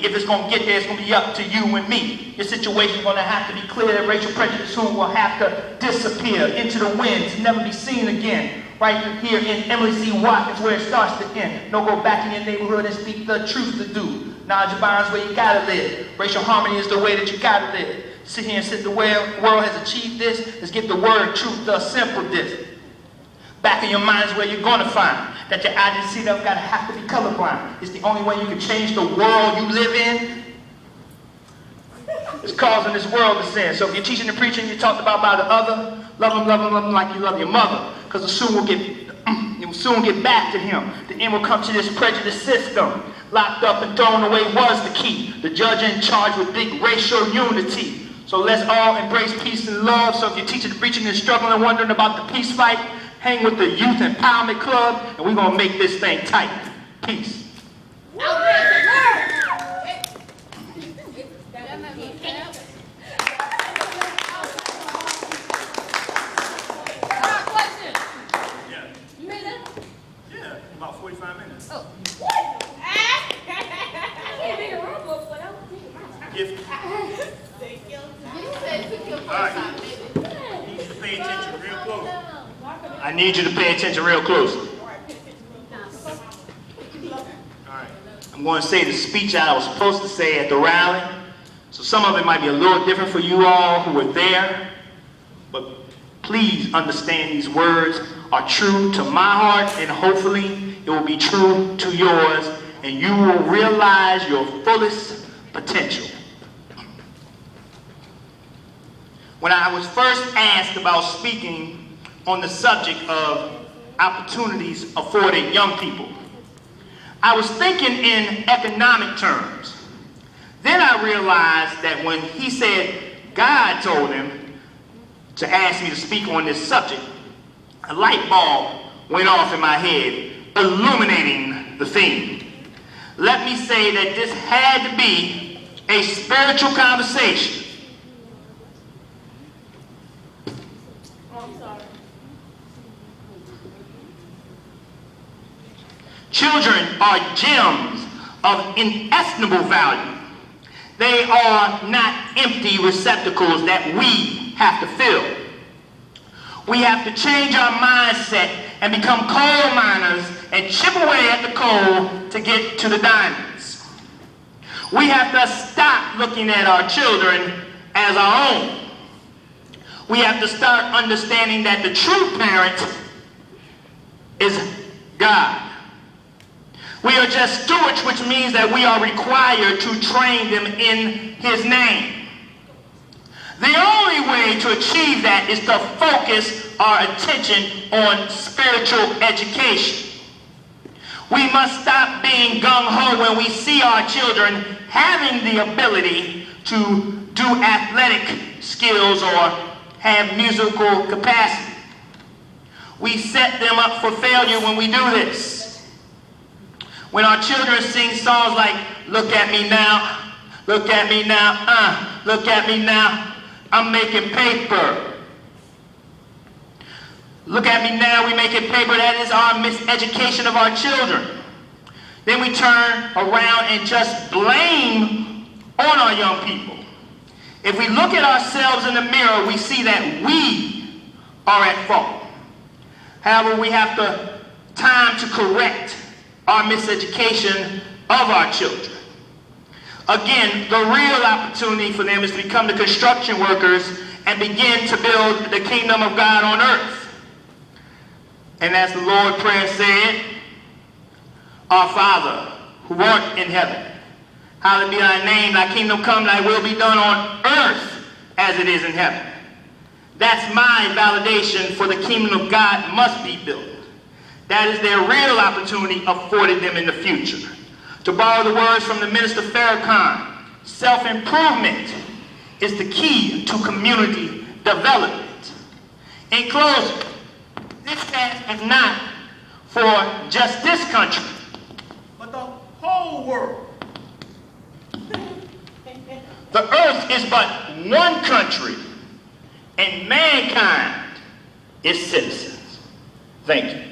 If it's going to get there, it's going to be up to you and me. Your situation is going to have to be clear that racial prejudice soon will have to disappear into the wind to never be seen again. Right here in Emily C. Watkins where it starts to end. Don't go back in your neighborhood and speak the truth to do. Knowledge abounds where you gotta live. Racial harmony is the way that you gotta live. Sit here and sit the world has achieved this. Let's get the word truth, the simple this. Back in your mind is where you're gonna find that your identity don't gotta have to be colorblind. It's the only way you can change the world you live in. It's causing this world to sin. So if you're teaching and preaching, you talked about the other, love them like you love your mother. Because it will soon get back to him. The end will come to this prejudice system. Locked up and thrown away was the key. The judge in charge with big racial unity. So let's all embrace peace and love. So if you're teaching and preaching and struggling and wondering about the peace fight, hang with the Youth Empowerment Club and we're going to make this thing tight. Peace. About 45 minutes. Oh. Gift. All right. I need you to pay attention real close. I need you to pay attention real close. All right. I'm going to say the speech I was supposed to say at the rally. So some of it might be a little different for you all who were there. But please understand these words are true to my heart and hopefully it will be true to yours, and you will realize your fullest potential. When I was first asked about speaking on the subject of opportunities afforded young people, I was thinking in economic terms. Then I realized that when he said God told him to ask me to speak on this subject, a light bulb went off in my head, illuminating the theme. Let me say that this had to be a spiritual conversation. Oh, I'm sorry. Children are gems of inestimable value. They are not empty receptacles that we have to fill. We have to change our mindset and become coal miners and chip away at the coal to get to the diamonds. We have to stop looking at our children as our own. We have to start understanding that the true parent is God. We are just stewards, which means that we are required to train them in His name. The only way to achieve that is to focus our attention on spiritual education. We must stop being gung-ho when we see our children having the ability to do athletic skills or have musical capacity. We set them up for failure when we do this. When our children sing songs like, look at me now, look at me now, look at me now, I'm making paper. Look at me now, we making paper. That is our miseducation of our children. Then we turn around and just blame on our young people. If we look at ourselves in the mirror, we see that we are at fault. However, we have the time to correct our miseducation of our children. Again, the real opportunity for them is to become the construction workers and begin to build the kingdom of God on earth. And as the Lord's Prayer said, our Father, who art in heaven, hallowed be thy name, thy kingdom come, thy will be done on earth as it is in heaven. That's my validation for the kingdom of God must be built. That is their real opportunity afforded them in the future. To borrow the words from the minister Farrakhan, self-improvement is the key to community development. In closing, this task is not for just this country, but the whole world. The earth is but one country, and mankind is citizens. Thank you.